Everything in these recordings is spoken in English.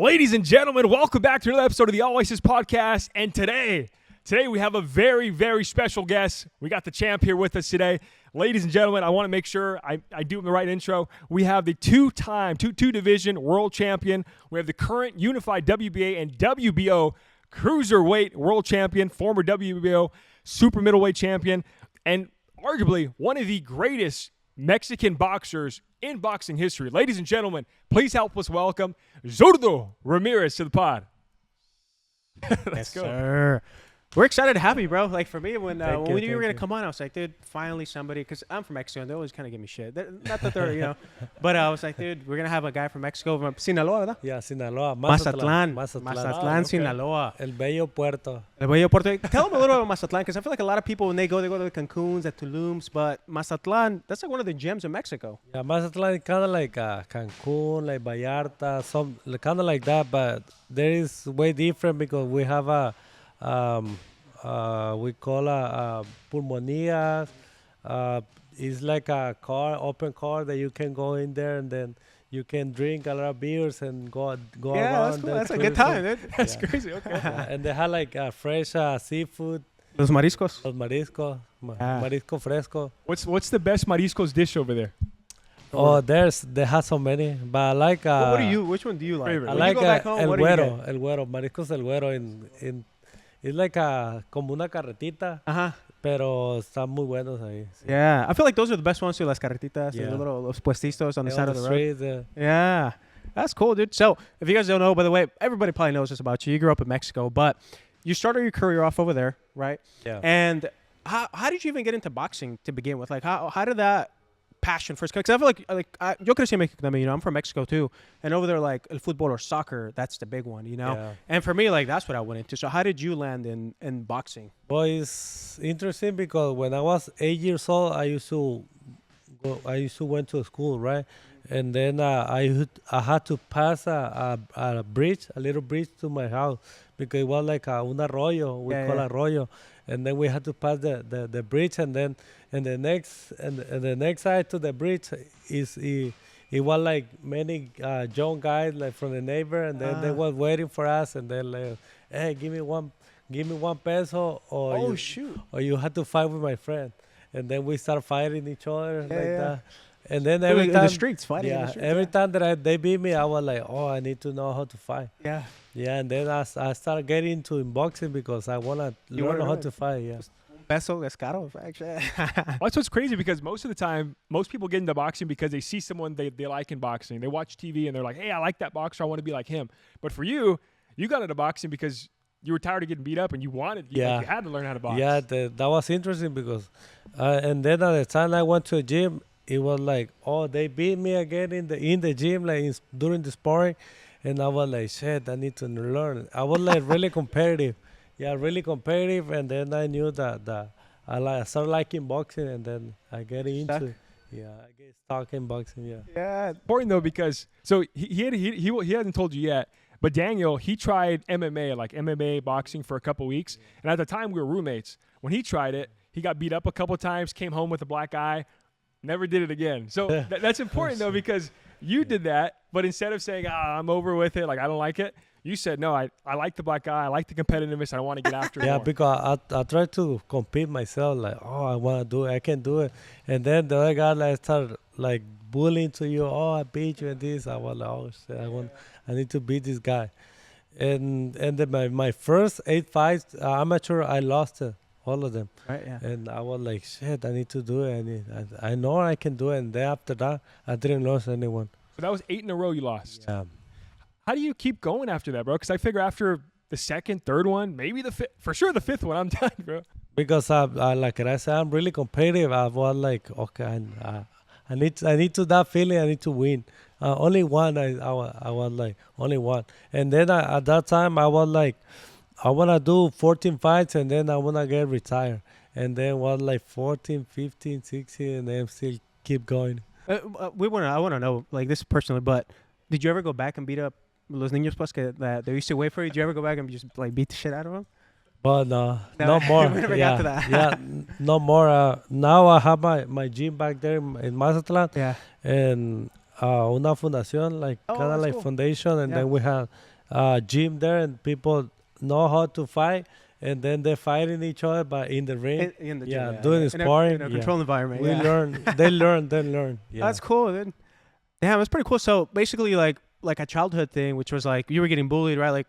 Ladies and gentlemen, welcome back to another episode of the All Aces podcast. And today we have a very, very special guest. We got the champ here with us today. Ladies and gentlemen, I want to make sure I do the right intro. We have the two-division world champion. We have the current unified WBA and WBO cruiserweight world champion, former WBO super middleweight champion, and arguably one of the greatest Mexican boxers in boxing history. Ladies and gentlemen, please help us welcome Zurdo Ramirez to the pod. Let's go. Sir. We're excited to have you, bro. Like, for me, when we knew you were going to come on, I was like, dude, finally somebody, because I'm from Mexico, and they always kind of give me shit. Not that they're, but I was like, dude, we're going to have a guy from Mexico, from Sinaloa, ¿verdad? Yeah, Sinaloa. Mazatlán, Sinaloa. El bello puerto. El bello puerto. Tell them a little about Mazatlán, because I feel like a lot of people, when they go to the Cancuns, the Tulums, but Mazatlán, that's like one of the gems of Mexico. Yeah, Mazatlán is kind of like Cancun, like Vallarta, some kind of like that, but there is way different because we have we call pulmonías. It's like a open car that you can go in there and then you can drink a lot of beers and go around. Yeah, that's cool. That's a good time, dude. That's crazy. Okay. And they have like fresh seafood. Los mariscos. Marisco fresco. What's the best mariscos dish over there? Oh, they have so many, but I like. Which one do you like? Favorite. I like el güero, mariscos el güero. Es like como una carretita, pero están muy buenos ahí. Sí. Yeah, I feel like those are the best ones too. Las carretitas, the little los puestistos on the side of the road. Yeah, that's cool, dude. So if you guys don't know, by the way, everybody probably knows this about you. You grew up in Mexico, but you started your career off over there, right? Yeah. And how did you even get into boxing to begin with? Like, how did that passion first? Because I feel like yo crecí en Mexico, I'm from Mexico too, and over there, like el fútbol or soccer, that's the big one, Yeah. And for me, like, that's what I went into. So how did you land in boxing? Well, it's interesting because when I was 8 years old, I used to went to school, right? And then I had to pass a little bridge to my house because it was like un arroyo. We call arroyo, and then we had to pass the bridge, and then the next side to the bridge it was like many young guys like from the neighbor, and then they were waiting for us, and then like, hey, give me one peso, or you had to fight with my friend, and then we start fighting each other that. And then every time in the streets fighting. Yeah, in the streets, every time that they beat me, I was like, oh, I need to know how to fight. Yeah. Yeah, and then I started getting into boxing because I wanna learn how to fight. Yeah. Peso es caro, actually. That's what's crazy, because most of the time, most people get into boxing because they see someone they like in boxing. They watch TV and they're like, hey, I like that boxer. I want to be like him. But for you got into boxing because you were tired of getting beat up and you had to learn how to box. Yeah, that was interesting because, and then at the time I went to a gym, it was like, oh, they beat me again in the gym, like during the sparring, and I was like, shit, I need to learn. I was like really competitive. Yeah, really competitive, and then I knew that I started liking boxing, and then I get into it. Yeah, I get stuck in boxing. Yeah. Yeah. Important though, because so he hasn't told you yet, but Daniel, he tried MMA boxing for a couple weeks, and at the time we were roommates. When he tried it, he got beat up a couple times, came home with a black eye, never did it again. So that's important though, because you did that, but instead of saying I'm over with it, like I don't like it, you said, no, I like the black guy. I like the competitiveness. I want to get after it more. Because I try to compete myself. Like, oh, I want to do it. I can do it. And then the other guy like started like bullying to you. Oh, I beat you and this. I was like, oh, shit, I need to beat this guy. And then my first 8 fights, amateur, I lost all of them. Right, yeah. And I was like, shit, I need to do it. I know I can do it. And then after that, I didn't lose anyone. So that was 8 in a row you lost. Yeah. How do you keep going after that, bro? Because I figure after the second, third one, maybe the fifth, for sure the fifth one, I'm done, bro. Because like I said, I'm really competitive. I was like, okay, I need to that feeling. I need to win. Only one. I was like only one. And then at that time, I was like, I wanna do 14 fights, and then I wanna get retired. And then was like 14, 15, 16, and then still keep going. I wanna know, like, this personally, but did you ever go back and beat up Los Niños Plus that they used to wait for you? Did you ever go back and just like beat the shit out of them? But no more. We never got to that. Yeah, no more. Now I have my gym back there in Mazatlán. Yeah. And una fundación, like kind of like cool. foundation, and then we had gym there, and people know how to fight, and then they're fighting each other, but in the ring, In the gym, doing sparring, in a controlled environment. We learn, they learn. Yeah. That's cool, dude. Damn, that's pretty cool. So basically, like a childhood thing, which was like you were getting bullied, right? Like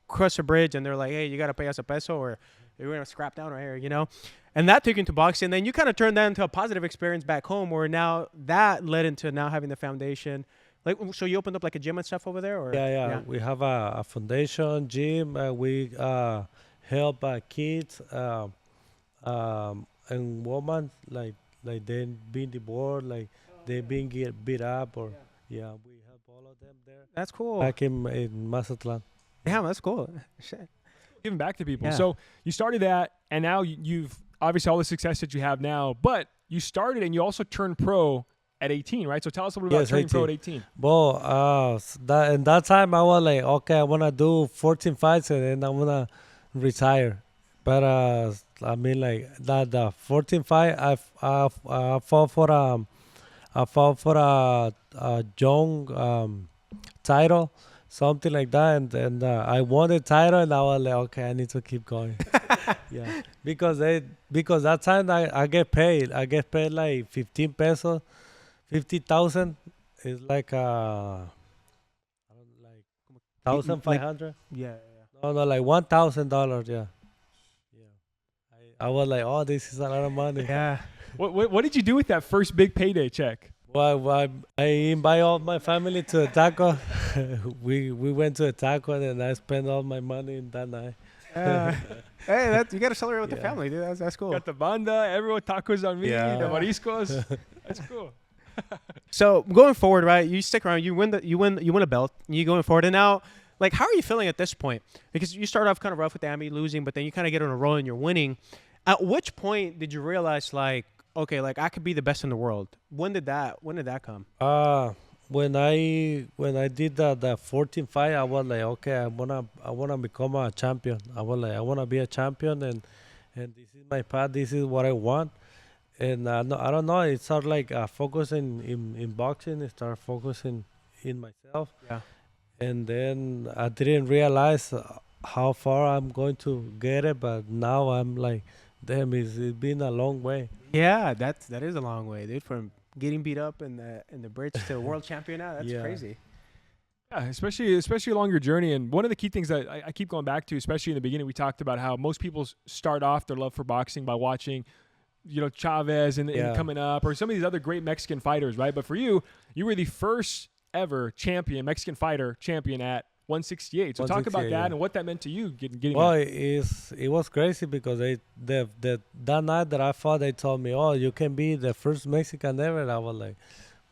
cross a bridge, and they're like, "Hey, you gotta pay us a peso, or you're gonna scrap down right here," you know. And that took you into boxing. Then you kind of turned that into a positive experience back home, where now that led into now having the foundation. Like, so you opened up like a gym and stuff over there, or Yeah. We have a foundation gym. We help kids and women like they been divorced, like they been get beat up, or we help all of them there. That's cool. Back in Mazatlan. Yeah, that's cool. Shit. Giving back to people. Yeah. So you started that, and now you've obviously all the success that you have now, but you started and you also turned pro at 18, right? So tell us a little bit about turning pro at 18. Well, in that time I was like, okay, I want to do 14 fights and then I want to retire. But I mean, like the 14 fight, I fought for a young title, something like that, and I won the title, and I was like, okay, I need to keep going. Yeah, because that time I get paid like 15 pesos, 50,000 is like like 1,500. Yeah. No, like $1,000. Yeah. I was like, oh, this is a lot of money. Yeah. What did you do with that first big payday check? Well, I invite all my family to a taco. we went to a taco, and I spent all my money in that night. Hey, you got to celebrate with the family, dude. That's cool. Got the banda, everyone tacos on me, Yeah. the mariscos. That's cool. So going forward, right? You stick around. You win a belt. You going forward, and now, like, how are you feeling at this point? Because you start off kind of rough with Amy losing, but then you kind of get on a roll and you're winning. At which point did you realize, like, okay, like I could be the best in the world? When did that come? When I did the 14 fight, I was like, okay, I wanna become a champion. I was like, I wanna be a champion, and this is my path. This is what I want. And I don't know. It started like focusing in boxing. It started focusing in myself. Yeah. And then I didn't realize how far I'm going to get it, but now I'm like, damn, it's been a long way. Yeah, that is a long way, dude. From getting beat up in the bridge to world champion now, that's Yeah. crazy. Yeah, especially along your journey. And one of the key things that I keep going back to, especially in the beginning, we talked about how most people start off their love for boxing by watching, Chavez and coming up, or some of these other great Mexican fighters, right? But for you were the first ever Mexican fighter champion at 168. So talk about that and what that meant to you getting Well, it was crazy because that night that I fought, they told me, oh, you can be the first Mexican ever. And I was like,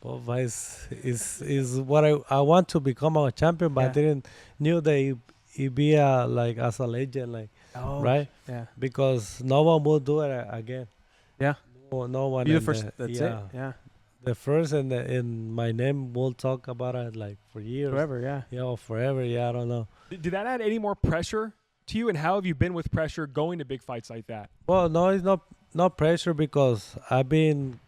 well, is what I want to become a champion, but I didn't knew that he'd be like as a legend, like right? Yeah. Because no one will do it again. Yeah. No one. You're the first. That's it. Yeah. The first, and my name will talk about it like for years. Forever. Yeah. Yeah, or forever. Yeah, I don't know. Did that add any more pressure to you, and how have you been with pressure going to big fights like that? Well, no, it's not pressure because I've been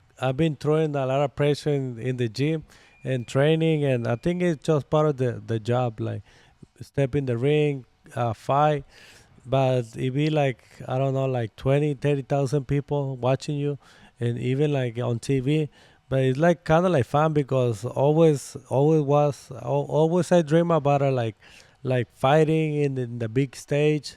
throwing a lot of pressure in the gym and training, and I think it's just part of the job, like step in the ring, fight. But it be like, I don't know, like 20, 30,000 people watching you, and even like on TV. But it's like kind of like fun because always I dream about it, like fighting in the big stage,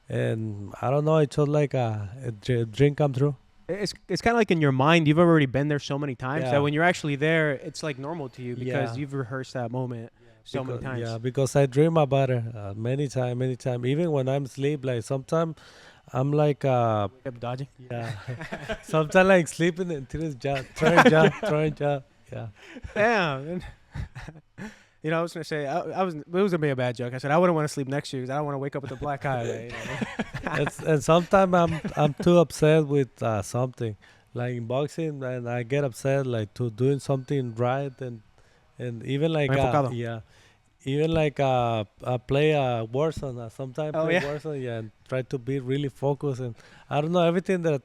and I don't know, it's just like a dream come true. It's kind of like in your mind, you've already been there so many times Yeah. that when you're actually there, it's like normal to you because Yeah. you've rehearsed that moment so many times. Yeah, because I dream about it many times. Even when I'm asleep, like sometimes I'm like Wake up dodging. yeah, sometimes like sleeping until it's throwing jab. Yeah. Damn. I was gonna say it was gonna be a bad joke. I said I wouldn't want to sleep next to you because I don't want to wake up with a black eye. And sometimes I'm too upset with something, like in boxing, and I get upset like to doing something right, and even like even like I play Warzone. Sometimes play Warzone, and try to be really focused, and I don't know, everything that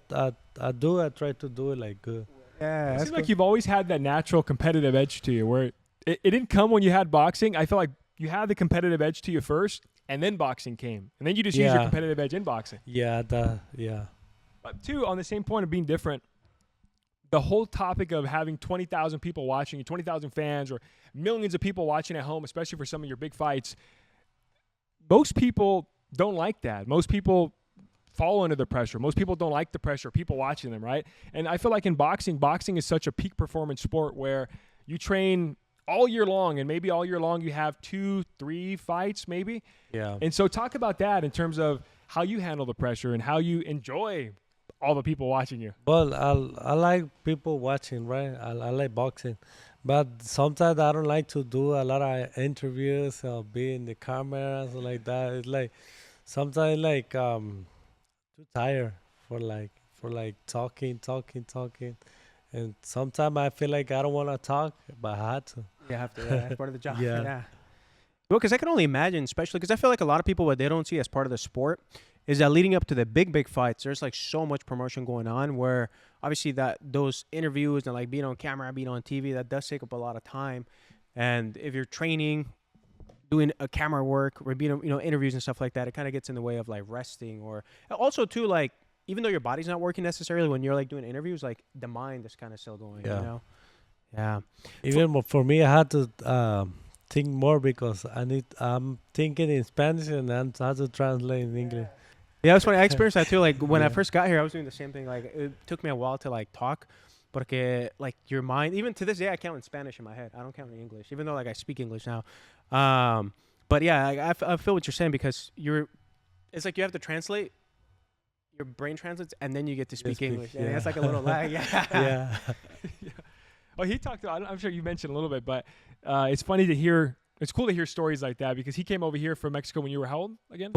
I do, I try to do it like good. Yeah, It seems like you've always had that natural competitive edge to you, where it didn't come when you had boxing. I feel like you had the competitive edge to you first, and then boxing came, and then you just use your competitive edge in boxing. Yeah, But too, on the same point of being different, the whole topic of having 20,000 people watching you, 20,000 fans, or millions of people watching at home, especially for some of your big fights, most people don't like that. Most people fall under the pressure. Most people don't like the pressure, people watching them, right? And I feel like in boxing is such a peak performance sport where you train all year long, and maybe all year long you have 2-3 fights maybe. Yeah. And so talk about that in terms of how you handle the pressure and how you enjoy all the people watching you. Well, I like people watching, right? I like boxing. But sometimes I don't like to do a lot of interviews or be in the cameras like that. It's like sometimes like too tired for talking, and sometimes I feel like I don't want to talk, but I had to. You have to. That's part of the job. Yeah. Well, because I can only imagine, especially because I feel like a lot of people, what they don't see as part of the sport is that leading up to the big fights, there's like so much promotion going on where obviously that those interviews and like being on camera, being on TV, that does take up a lot of time. And if you're training, doing a camera work or being, interviews and stuff like that, it kind of gets in the way of like resting, or also too, like, even though your body's not working necessarily when you're like doing interviews, like the mind is kind of still going, Yeah. Even for me, I had to think more because I'm thinking in Spanish and then I had to translate in English. Yeah, it's funny. I experienced that too. Like when I first got here, I was doing the same thing. Like it took me a while to like talk, porque like your mind, even to this day, I count in Spanish in my head. I don't count in English, even though like I speak English now. But yeah, I feel what you're saying because it's like you have to translate. Your brain translates and then you get to speak English. Yeah, that's like a little lag. Yeah. Well, he talked about, I'm sure you mentioned a little bit, but it's funny to hear. It's cool to hear stories like that because he came over here from Mexico when you were how old again?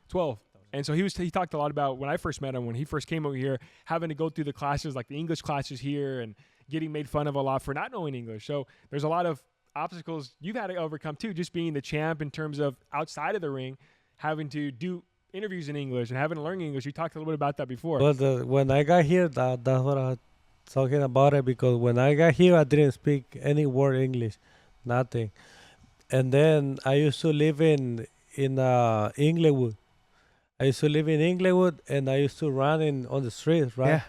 12. And so he talked a lot about when I first met him, when he first came over here, having to go through the classes, like the English classes here, and getting made fun of a lot for not knowing English. So there's a lot of obstacles you've had to overcome too, just being the champ in terms of outside of the ring, having to do interviews in English and having to learn English. You talked a little bit about that before. But when I got here, that's what I was talking about it, because when I got here, I didn't speak any word English, nothing. And then I used to live in Inglewood. I used to live in Inglewood, and I used to run on the streets, right? Yeah.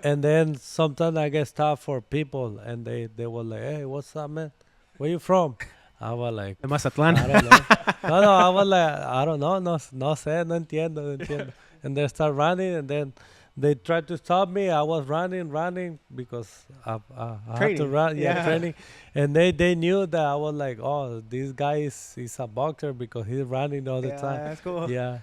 And then sometimes I get stopped for people, and they were like, "Hey, what's up, man? Where you from?" I was like, Mazatlan. I don't know. No, I was like, I don't know, no sé, no entiendo. And they start running, and then they tried to stop me. I was running because I had to run, training. And they knew that I was like, oh, this guy is a boxer because he's running all the time. That's cool. Yeah.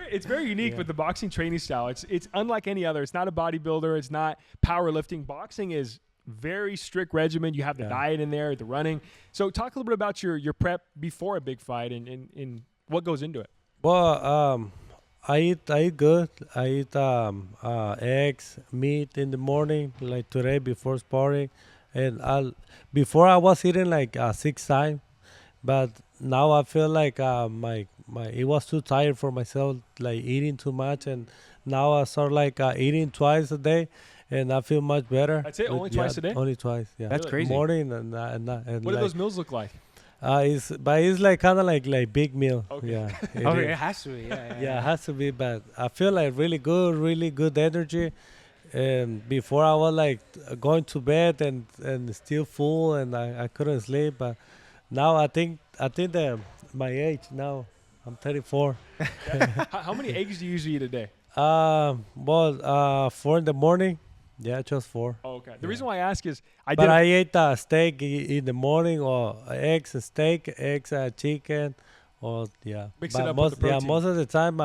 It's very unique with the boxing training style. It's unlike any other. It's not a bodybuilder. It's not powerlifting. Boxing is very strict regimen. You have the diet in there, the running. So talk a little bit about your prep before a big fight and what goes into it. Well, I eat good. I eat eggs, meat in the morning, like today before sparring. And before I was eating like 6 times, but now I feel like my it was too tired for myself, like eating too much, and now I start like eating twice a day. And I feel much better. That's it? Only twice a day? Only twice, yeah. That's crazy. Morning and what do those meals look like? It's like kind of like big meal. Okay. Yeah. It has to be. Yeah, it has to be. But I feel like really good energy. And before I was like going to bed and still full, and I couldn't sleep. But now I think that my age now, I'm 34. How many eggs do you usually eat a day? 4 in the morning. Yeah, just 4. Oh, okay. The reason why I ask is I ate steak in the morning, or eggs and steak, eggs and chicken, or mix it up with the protein. Yeah, most of the time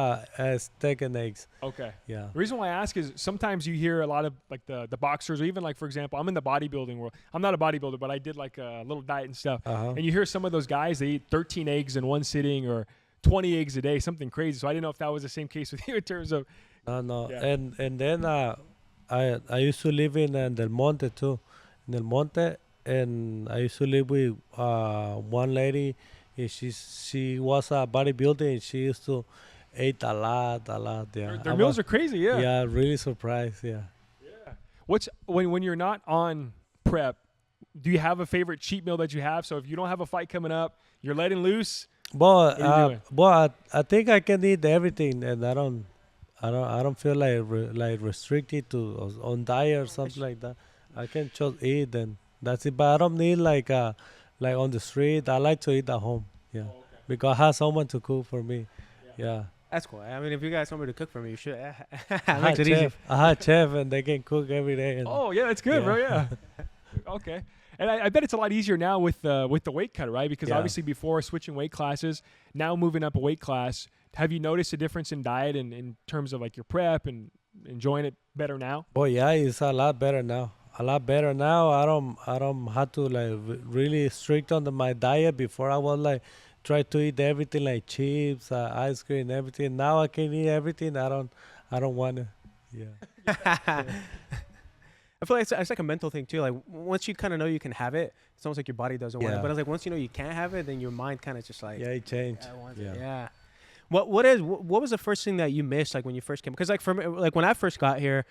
steak and eggs. Okay. Yeah. The reason why I ask is sometimes you hear a lot of like the boxers, or even like, for example, I'm in the bodybuilding world. I'm not a bodybuilder, but I did like a little diet and stuff. And you hear some of those guys, they eat 13 eggs in one sitting or 20 eggs a day, something crazy. So I didn't know if that was the same case with you in terms of. No. Yeah. And then I used to live in Del Monte too, in Del Monte, and I used to live with one lady. She was a bodybuilder, and she used to eat a lot. Yeah. Their meals are crazy, yeah. Yeah, really surprised, yeah. What's when you're not on prep, do you have a favorite cheat meal that you have? So if you don't have a fight coming up, you're letting loose. But What are you doing? I think I can eat everything, and I don't feel like restricted to on diet or something like that. I can just eat and that's it. But I don't need like on the street. I like to eat at home. Yeah, because I have someone to cook for me. Yeah. That's cool. I mean, if you guys want me to cook for me, you should. I Makes it easy. had chef and they can cook every day. And Oh yeah, that's good, bro. Yeah. Okay. And I bet it's a lot easier now with the weight cut, right? Because Yeah. obviously before switching weight classes, now moving up a weight class, have you noticed a difference in diet and in terms of like your prep and enjoying it better now? But yeah, it's a lot better now. A lot better now. I don't have to like really strict on my diet. Before I was like try to eat everything like chips, ice cream, everything. Now I can eat everything. I don't want to. Yeah. I feel like it's like a mental thing too. Like once you kind of know you can have it, it's almost like your body doesn't want it. Yeah. But it's like once you know you can't have it, then your mind kind of just like Yeah, it changed. I want Yeah. it. Yeah. What was the first thing that you missed like when you first came? Because like for me, like when I first got here,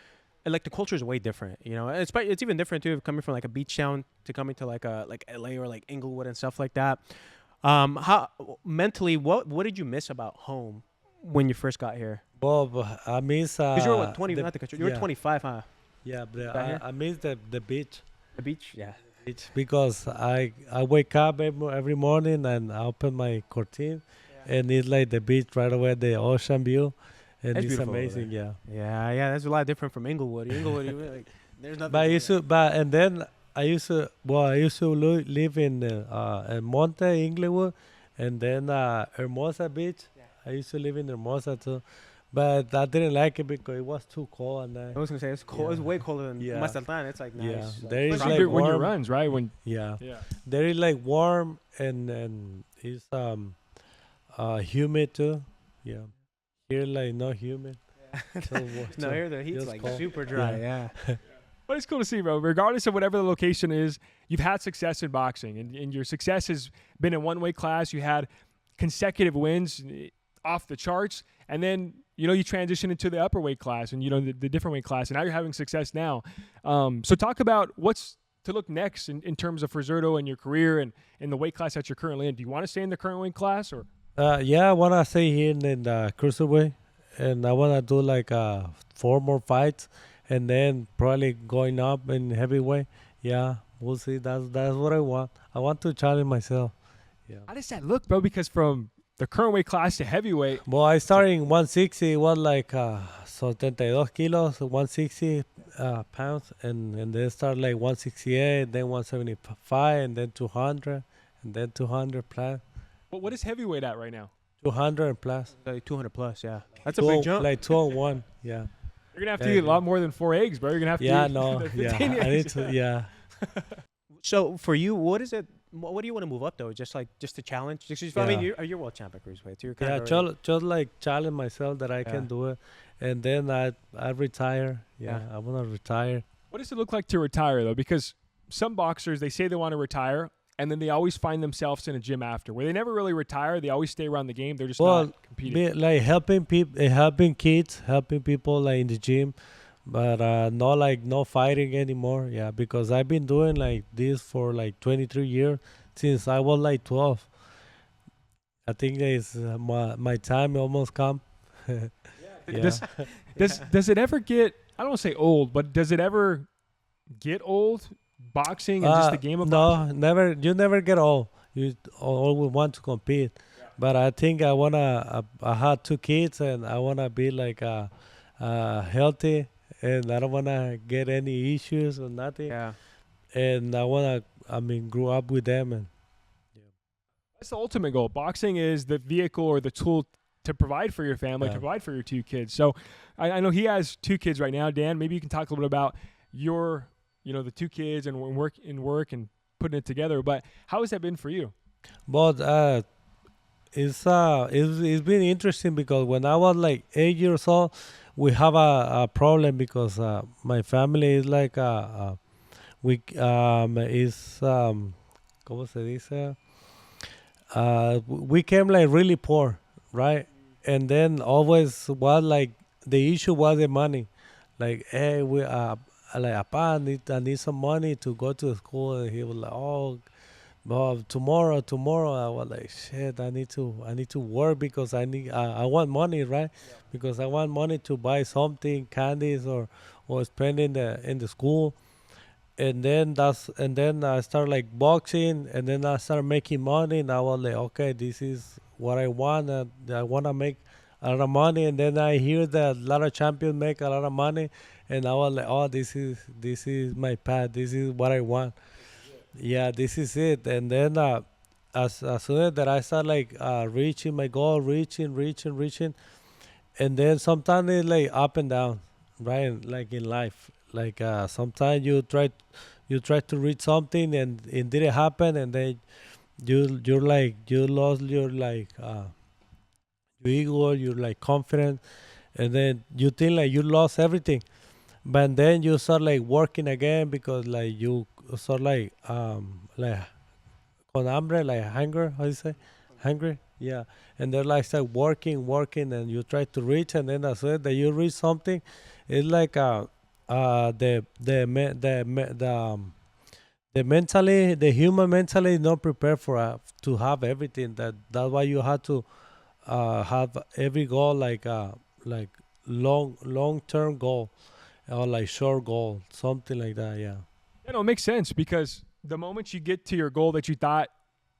like the culture is way different. You know, it's even different too coming from like a beach town to coming to like LA or like Inglewood and stuff like that. How mentally what did you miss about home when you first got here? Bob, I miss. Because you were what, 20, the- not the country. You were yeah. 25, huh? Yeah, but Got here? I miss the beach. The beach. Yeah. Because I wake up every morning and I open my curtain and it's like the beach right away, the ocean view, and It's it's beautiful over amazing. Yeah. Yeah. That's a lot different from Inglewood. Inglewood, you really, like, there's nothing. But I to used it. to, but and then I used to live in Monte Inglewood, and then Hermosa Beach. Yeah. I used to live in Hermosa too, but I didn't like it because it was too cold and I was gonna say it's cold. It's Yeah. way colder than Yeah. Mazatlan. It's like nice. Yeah. Like, There is Especially like when your warm. runs, right? When yeah. yeah. There is like warm and it's humid too. Yeah. Here like not humid. no, here the heat's just like cold. super dry. Yeah. But it's cool to see, bro. Regardless of whatever the location is, you've had success in boxing, and your success has been in one weight class. You had consecutive wins off the charts, and then you transition into the upper weight class and the different weight class, and now you're having success now. So talk about what's to look next in terms of for Zurdo and your career and in the weight class that you're currently in. Do you want to stay in the current weight class or? Yeah, I wanna stay here in the cruiserweight, and I wanna do like 4 more fights, and then probably going up in heavyweight. Yeah, we'll see. That's what I want. I want to challenge myself. Yeah. How does that look, bro? Because from the current weight class to heavyweight, Well, I started in 160. It was like 72 kilos, 160 pounds, and then start like 168, then 175, and then 200, and then 200 plus, what is heavyweight at right now? 200 plus. Like 200 plus. Yeah. That's a big jump. Like 201. Yeah. You're gonna have to eat a lot more than 4 eggs, bro. You're gonna have to Yeah, eat no. the Yeah. 15 I need eggs. to. Yeah. So for you, what is it? What do you want to move up though? Just to challenge. I mean, you're world champion cruiserweight. So you're kind Yeah, of just like challenge myself that I Yeah. can do it, and then I retire. Yeah, Yeah. I wanna retire. What does it look like to retire though? Because some boxers, they say they want to retire, and then they always find themselves in a gym after, where they never really retire. They always stay around the game. They're just not competing. Like helping people, helping kids, helping people like in the gym, but not like no fighting anymore. Yeah, because I've been doing like this for like 23 years since I was like 12. I think it's my time almost come. Yeah. Does it ever get? I don't want to say old, but does it ever get old? Boxing and just the game of boxing? No, never. You never get old. You always want to compete. But I think I wanna. I had 2 kids, and I wanna be like healthy, and I don't wanna get any issues or nothing. Yeah. And I wanna. Grow up with them, and That's the ultimate goal. Boxing is the vehicle or the tool to provide for your family, Yeah. to provide for your 2 kids. So I know he has 2 kids right now. Dan, maybe you can talk a little bit about your, the 2 kids and work and putting it together. But how has that been for you? But it's been interesting because when I was like 8 years old, we have a problem because my family is like ¿cómo se dice? We came like really poor, right? And then always was like the issue was the money. Like, hey, like, "Appa, I need some money to go to school." And he was like, "Oh, well, tomorrow." I was like, "Shit, I need to work because I want money, right? Because I want money to buy something, candies or spend in the school." And then I started like boxing, and then I started making money, and I was like, okay, this is what I want. I want to make a lot of money, and then I hear that a lot of champions make a lot of money, and I was like, oh, this is my path. This is what I want. Yeah, this is it. And then as soon as that I start like reaching my goal, reaching, and then sometimes it's like up and down, right? Like in life, like sometimes you try to reach something and it didn't happen, and then you lost your like your ego, your like confidence, and then you think like you lost everything. But then you start like working again because like you start like con hambre, like hunger, how you say, hungry, yeah. And then like start working, and you try to reach, and then as soon that you reach something, it's like the mentally, the human mentally is not prepared for to have everything. That's why you have to have every goal like long term goal or like short goal, something like that. Yeah. You know, it makes sense because the moment you get to your goal that you thought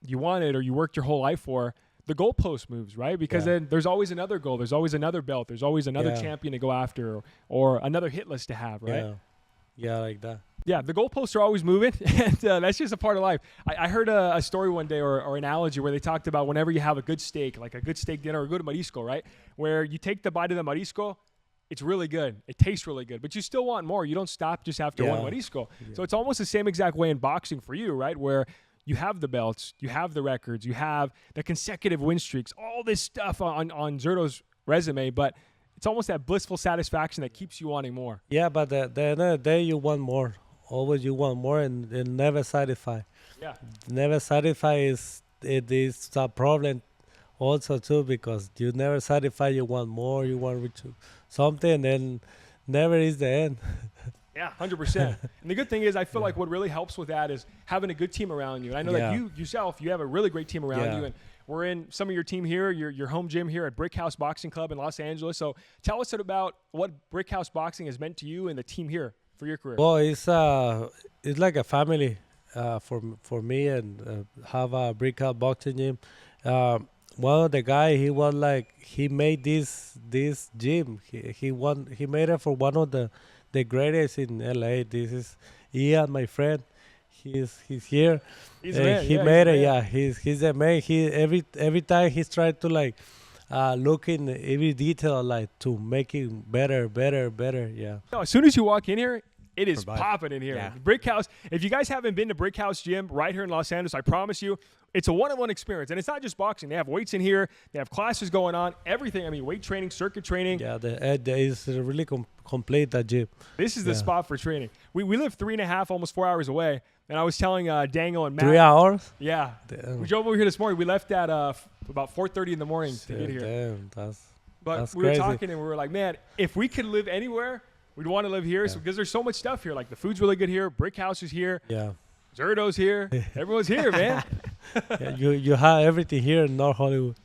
you wanted or you worked your whole life for, the goalpost moves, right? Because then there's always another goal. There's always another belt. There's always another champion to go after or another hit list to have, right? Yeah, like that. Yeah, the goalposts are always moving, and that's just a part of life. I heard a story one day or analogy where they talked about whenever you have a good steak, like a good steak dinner or a good marisco, right? Where you take the bite of the marisco, it's really good. It tastes really good, but you still want more. You don't stop just after one marisco. So it's almost the same exact way in boxing for you, right? Where you have the belts, you have the records, you have the consecutive win streaks, all this stuff on Zurdo's resume, but it's almost that blissful satisfaction that keeps you wanting more. Yeah, but the end of the day, you want more. Always you want more, and never satisfy. Yeah. Never satisfy is a problem also too, because you never satisfy. You want more. You want to reach something, and then never is the end. Yeah, 100%. And the good thing is I feel like what really helps with that is having a good team around you. And I know that you yourself, you have a really great team around you. And we're in some of your team here, your home gym here at Brickhouse Boxing Club in Los Angeles. So tell us about what Brickhouse Boxing has meant to you and the team here for your career. Well, it's like a family for me, and have a Brickhouse Boxing gym. One of the guy, he made this gym. He made it for one of the greatest in LA. This is Ian, my friend. He's here. He's man. He made it. Yeah, he's a man. He every time he's trying to like look in every detail, like to make it better. Yeah. No, as soon as you walk in here, it is popping in here. Yeah. Brickhouse. If you guys haven't been to Brickhouse Gym right here in Los Angeles, I promise you, it's a one-on-one experience. And it's not just boxing. They have weights in here. They have classes going on. Everything. I mean, weight training, circuit training. Yeah, is really complete, that gym. This is the spot for training. We live 3.5, almost 4 hours away. And I was telling Daniel and Matt. 3 hours? Yeah. Damn. We drove over here this morning. We left at about 4:30 in the morning to get here. Damn, But that's we were crazy. talking and we were like, man, if we could live anywhere, we'd want to live here because there's so much stuff here. Like the food's really good here. Brickhouse is here. Yeah. Zurdo's here. Everyone's here, man. Yeah, you have everything here in North Hollywood.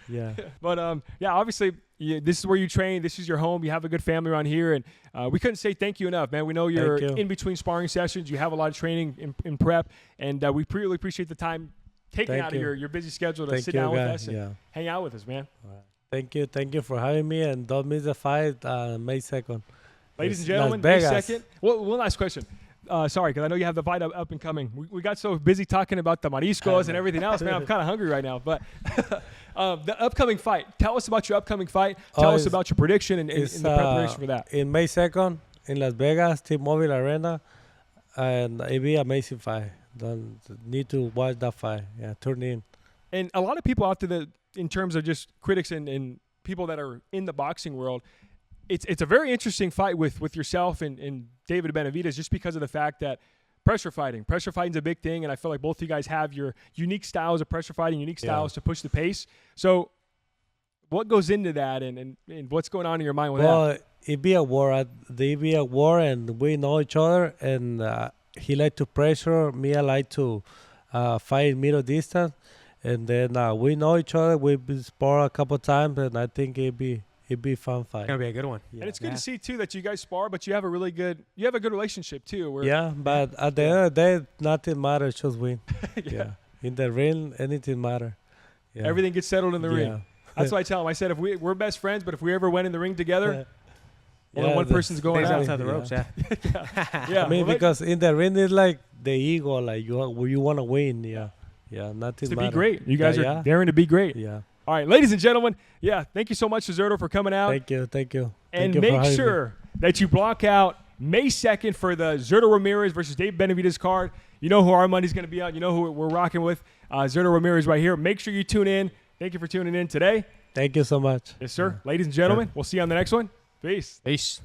Yeah. But obviously, this is where you train. This is your home. You have a good family around here, and we couldn't say thank you enough, man. We know you're in between sparring sessions. You have a lot of training in prep, and we really appreciate the time taken out of your busy schedule to sit down with us and hang out with us, man. Thank you for having me, and don't miss the fight May 2nd. Ladies and gentlemen, May 2nd. Well, one last question. Sorry, because I know you have the fight up and coming. We got so busy talking about the mariscos and everything else, man. I'm kind of hungry right now. But the upcoming fight. Tell us about your upcoming fight. Tell us about your prediction and the preparation for that. In May 2nd in Las Vegas, T-Mobile Arena, and it'll be an amazing fight. Don't need to watch that fight. Yeah, tune in. And a lot of people out there, in terms of just critics and people that are in the boxing world, it's a very interesting fight with yourself and David Benavidez, just because of the fact that pressure fighting is a big thing, and I feel like both of you guys have your unique styles of pressure fighting, unique styles to push the pace. So what goes into that, and what's going on in your mind with that? Well, it be a war. They be a war, and we know each other. And he like to pressure me. I like to fight middle distance, and then we know each other. We've been spar a couple times, and I think it'd be fun fight. It's gonna be a good one. And it's good to see too that you guys spar, but you have a good relationship too. But at the end of the day, nothing matters. Just win. Yeah. In the ring, anything matter. Yeah. Everything gets settled in the ring. That's what I tell him. I said, if we're best friends, but if we ever went in the ring together, only one person's going out. Outside the ropes. Yeah. Yeah. I mean, because in the ring it's like the ego, like you want to win. Yeah. Nothing to matter. be great. You guys are daring to be great. Yeah. All right, ladies and gentlemen. Yeah. Thank you so much, Zurdo, for coming out. Thank you. And Thank you make sure that you block out May 2nd for the Zurdo Ramirez versus David Benavidez card. You know who our money's going to be on. You know who we're rocking with. Zurdo Ramirez right here. Make sure you tune in. Thank you for tuning in today. Thank you so much. Yes, sir. Ladies and gentlemen, we'll see you on the next one. Peace. Peace.